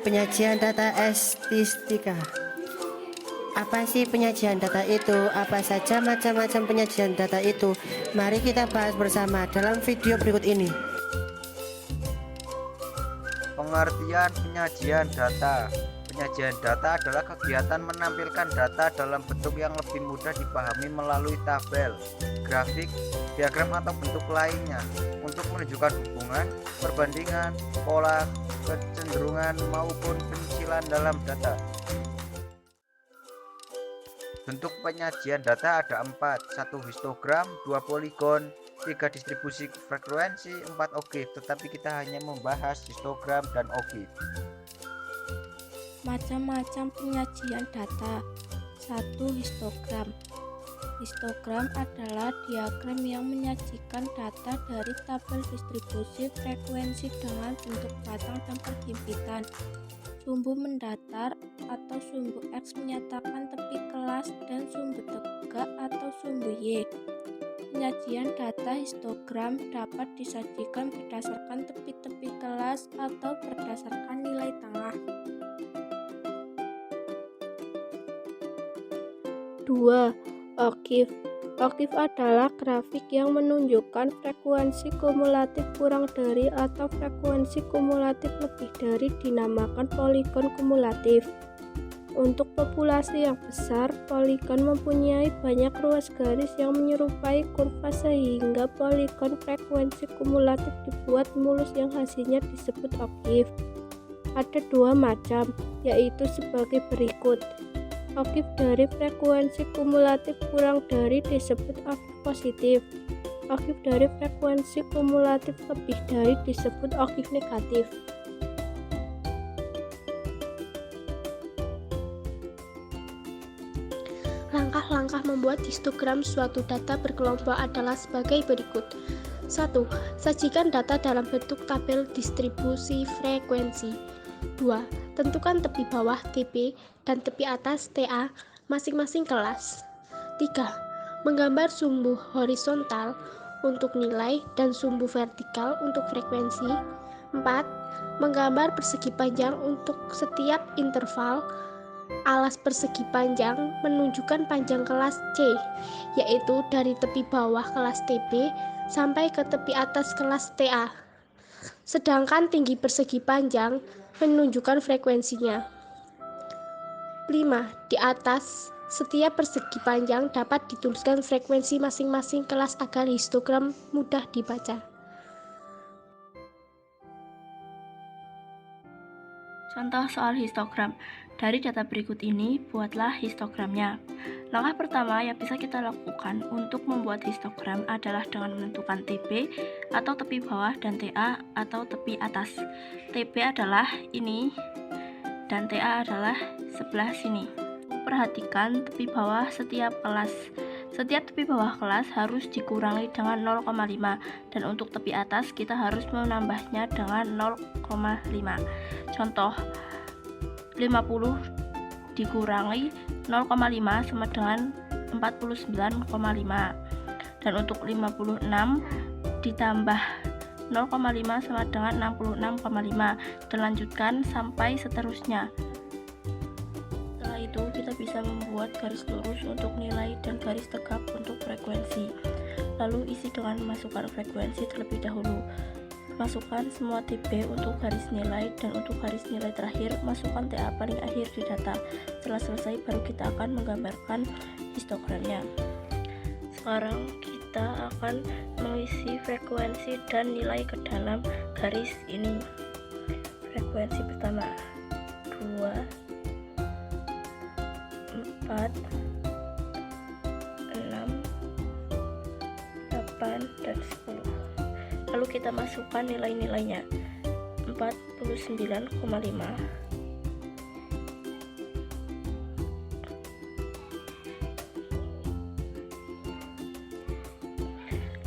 penyajian data statistika. Apa sih penyajian data itu? Apa saja macam-macam penyajian data itu? Mari kita bahas bersama dalam video berikut ini. Pengertian penyajian data. Penyajian data adalah kegiatan menampilkan data dalam bentuk yang lebih mudah dipahami melalui tabel, grafik, diagram atau bentuk lainnya untuk menunjukkan hubungan, perbandingan, pola, kecenderungan maupun penyicilan dalam data. Bentuk penyajian data ada 4, 1 histogram, 2 poligon, 3 distribusi frekuensi, 4 OGIF, tetapi kita hanya membahas histogram dan OGIF. Macam-macam penyajian data. 1. Histogram. Histogram adalah diagram yang menyajikan data dari tabel distribusi frekuensi dengan bentuk batang dan perhimpitan. Sumbu mendatar atau sumbu X menyatakan tepi kelas dan sumbu tegak atau sumbu Y. Penyajian data histogram dapat disajikan berdasarkan tepi-tepi kelas atau berdasarkan nilai tengah. 2. OGIF. OGIF adalah grafik yang menunjukkan frekuensi kumulatif kurang dari atau frekuensi kumulatif lebih dari, dinamakan poligon kumulatif. Untuk populasi yang besar, poligon mempunyai banyak ruas garis yang menyerupai kurva sehingga poligon frekuensi kumulatif dibuat mulus yang hasilnya disebut OGIF. Ada 2 macam, yaitu sebagai berikut. OGIF dari frekuensi kumulatif kurang dari disebut OGIF positif. OGIF dari frekuensi kumulatif lebih dari disebut OGIF negatif. Langkah-langkah membuat histogram suatu data berkelompok adalah sebagai berikut. 1. Sajikan data dalam bentuk tabel distribusi frekuensi. 2. Tentukan tepi bawah TP dan tepi atas TA masing-masing kelas. 3. Menggambar sumbu horizontal untuk nilai dan sumbu vertikal untuk frekuensi. 4. Menggambar persegi panjang untuk setiap interval. Alas persegi panjang menunjukkan panjang kelas C, yaitu dari tepi bawah kelas TP sampai ke tepi atas kelas TA. Sedangkan tinggi persegi panjang menunjukkan frekuensinya. 5. Di atas setiap persegi panjang dapat dituliskan frekuensi masing-masing kelas agar histogram mudah dibaca. Contoh soal histogram. Dari data berikut ini, buatlah histogramnya. Langkah pertama yang bisa kita lakukan untuk membuat histogram adalah dengan menentukan TP atau tepi bawah dan TA atau tepi atas. TP adalah ini dan TA adalah sebelah sini. Perhatikan tepi bawah setiap kelas. Setiap tepi bawah kelas harus dikurangi dengan 0,5 dan untuk tepi atas kita harus menambahnya dengan 0,5. Contoh, 50 dikurangi 0,5 sama dengan 49,5 dan untuk 56 ditambah 0,5 sama dengan 66,5 dan lanjutkan sampai seterusnya. Setelah itu kita bisa membuat garis lurus untuk nilai dan garis tegak untuk frekuensi. Lalu isi dengan memasukkan frekuensi terlebih dahulu. Masukkan semua TP untuk garis nilai dan untuk garis nilai terakhir masukkan TA paling akhir di data. Setelah selesai baru kita akan menggambarkan histogramnya. Sekarang kita akan mengisi frekuensi dan nilai ke dalam garis ini. Frekuensi pertama 2, 4, 6, 8, dan 10. Lalu kita masukkan nilai-nilainya. 49,5,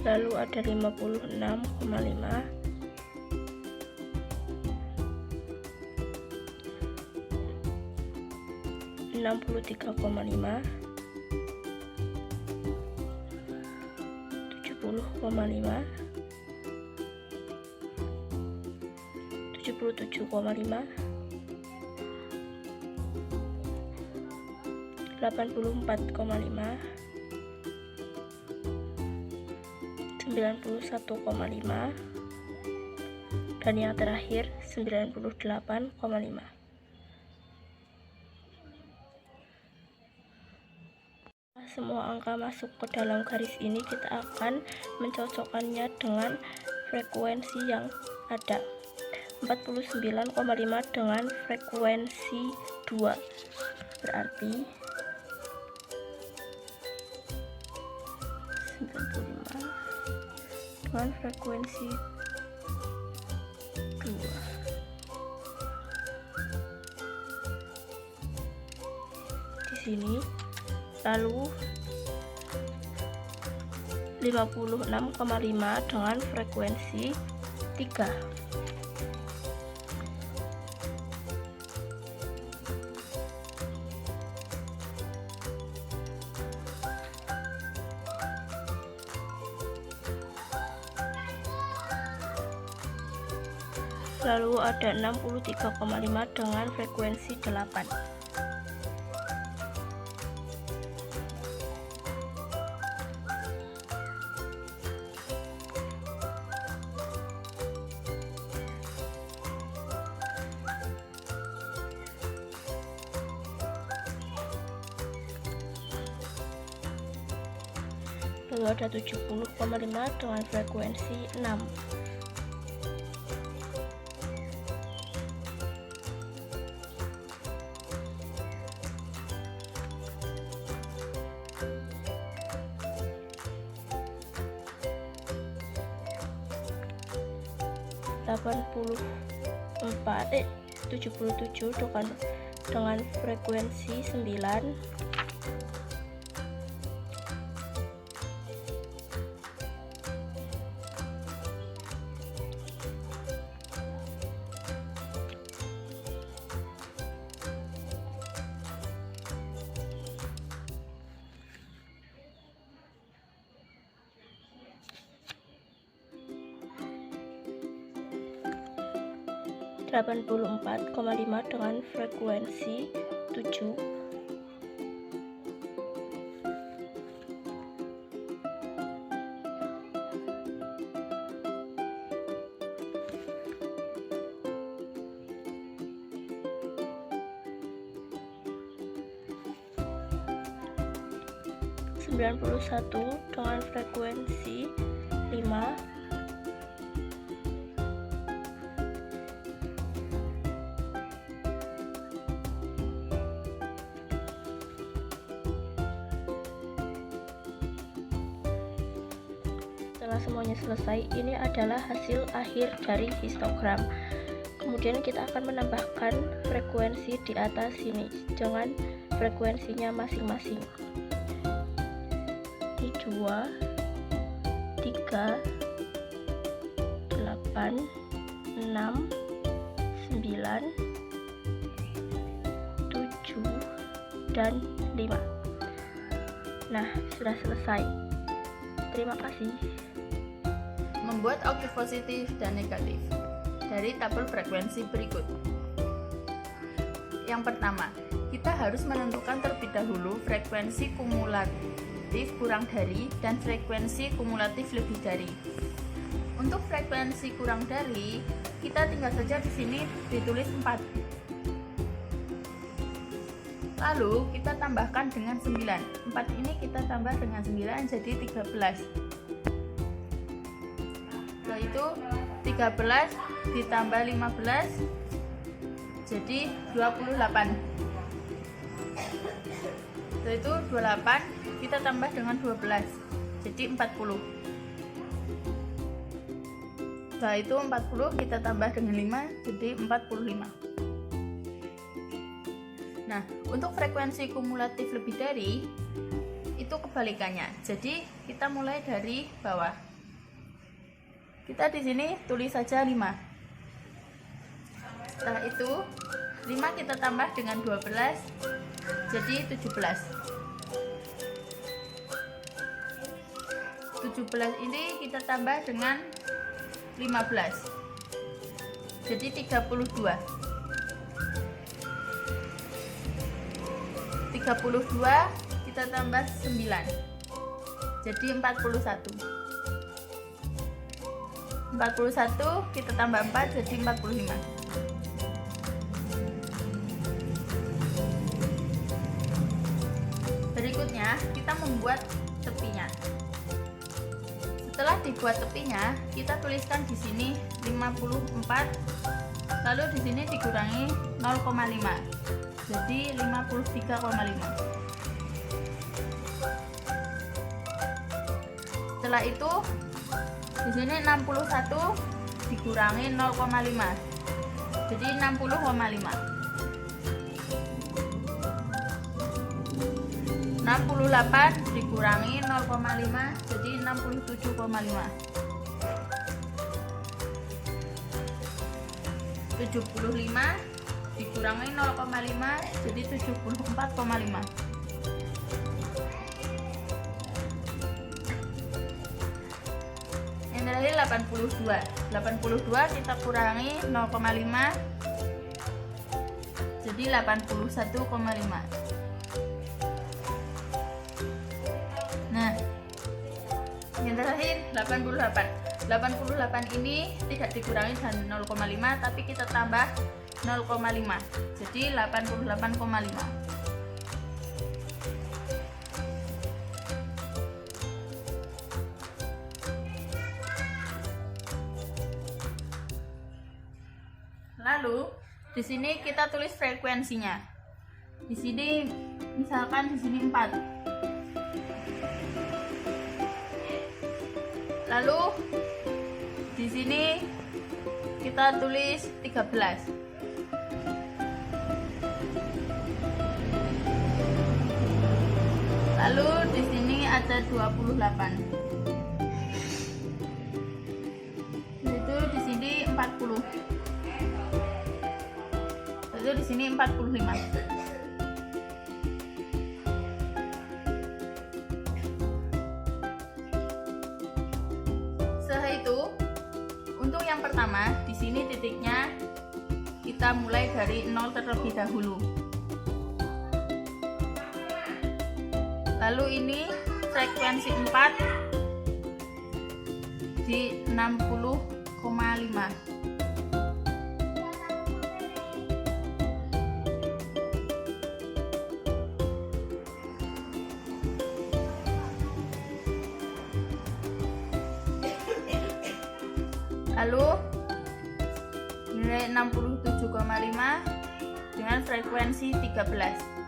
lalu ada 56,5, 63,5, 70,5, 77,5, 84,5, 91,5, dan yang terakhir 98,5. Semua angka masuk ke dalam garis ini, kita akan mencocokkannya dengan frekuensi yang ada. 49,5 dengan frekuensi 2, berarti 95 dengan frekuensi 2. Di sini lalu 56,5 dengan frekuensi 3. Lalu ada 63,5 dengan frekuensi 8. Lalu ada 70,5 dengan frekuensi 6. Empat 77 dengan frekuensi 9. Delapan 84,5 dengan frekuensi 7. Sembilan 91 dengan frekuensi 5. 'Setelah semuanya selesai, ini adalah hasil akhir dari histogram. Kemudian kita akan menambahkan frekuensi di atas sini dengan frekuensinya masing-masing. Ini 2, 3, 8, 6, 9, 7, dan 5. Nah, sudah selesai. Terima kasih. Membuat oktav positif dan negatif dari tabel frekuensi berikut. Yang pertama, kita harus menentukan terlebih dahulu frekuensi kumulatif kurang dari dan frekuensi kumulatif lebih dari. Untuk frekuensi kurang dari, kita tinggal saja di sini ditulis 4. Lalu kita tambahkan dengan 9. 4 ini kita tambah dengan 9 jadi 13. Setelah itu 13 ditambah 15 jadi 28. Setelah itu 28 kita tambah dengan 12 jadi 40. Setelah itu 40 kita tambah dengan 5 jadi 45. Nah, untuk frekuensi kumulatif lebih dari itu kebalikannya. Jadi kita mulai dari bawah. Kita di sini tulis saja 5. Setelah itu 5 kita tambah dengan 12 jadi 17. 17 ini kita tambah dengan 15 jadi 32. 32 32 kita tambah 9 jadi 41. 41 kita tambah 4 jadi 45. Berikutnya kita membuat tepinya. Setelah dibuat tepinya, kita tuliskan di sini 54, lalu di sini dikurangi 0,5. Jadi 53,5. Setelah itu di sini 61 dikurangi 0,5. Jadi 60,5. 68 dikurangi 0,5 jadi 67,5. 75 dikurangi 0,5 jadi 74,5. Yang terakhir 82 kita kurangi 0,5 jadi 81,5. Nah, yang terakhir 88 ini tidak dikurangi dengan 0,5 tapi kita tambah 0,5 jadi 88,5. Lalu di sini kita tulis frekuensinya. Di sini misalkan di sini 4. Lalu di sini kita tulis 13. Lalu di sini ada 28. Itu di sini 40. Lalu di sini 45. Untuk yang pertama, di sini titiknya kita mulai dari 0 terlebih dahulu. Lalu ini frekuensi 4 di 60,5. Lalu nilai 67,5 dengan frekuensi 13.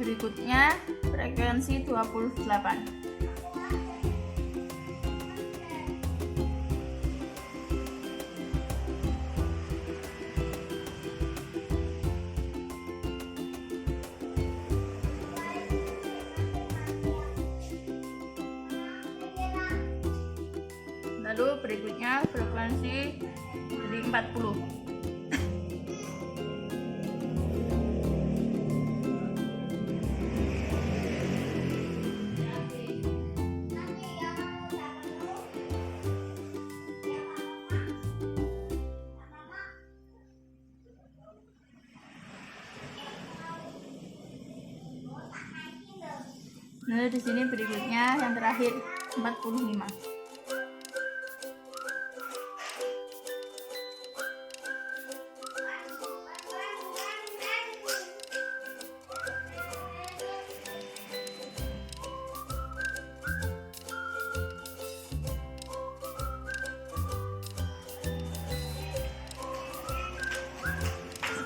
Berikutnya frekuensi 28. Lalu berikutnya frekuensi jadi 40. Lalu di sini berikutnya yang terakhir 45.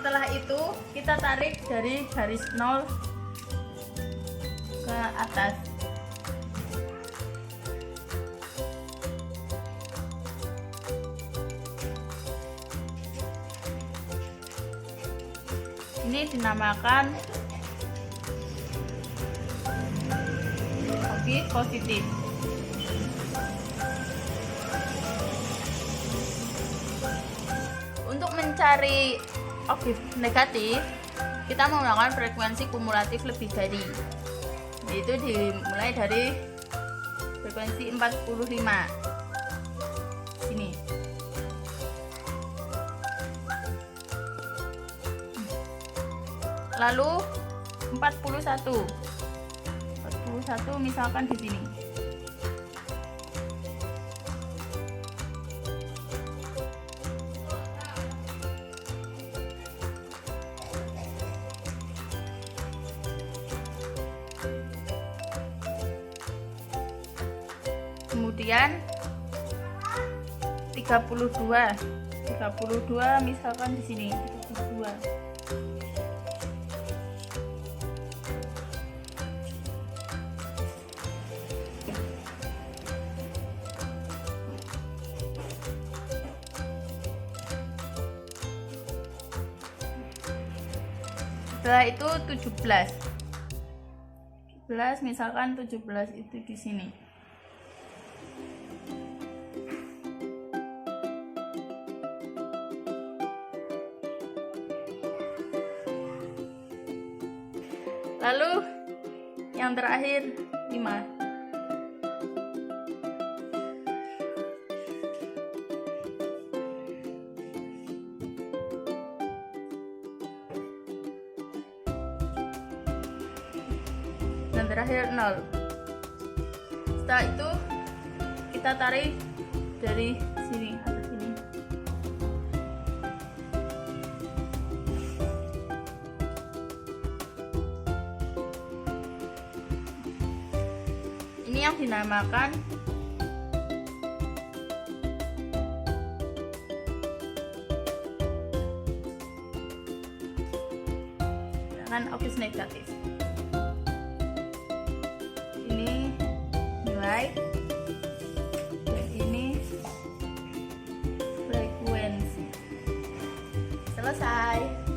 Setelah itu kita tarik dari garis 0 ke atas. Ini dinamakan objek positif. Untuk mencari objek negatif, kita menggunakan frekuensi kumulatif lebih dari, yaitu dimulai dari frekuensi 45 sini. Lalu 41 misalkan di sini. Kemudian 32 misalkan di sini 32. Setelah itu 17 misalkan 17 itu di sini. Lalu yang terakhir 5. Dan terakhir 0. Setelah itu kita tarik dari sini atau sini. Ini yang dinamakan okus negatif. Ini nilai dan ini frekuensi. Selesai.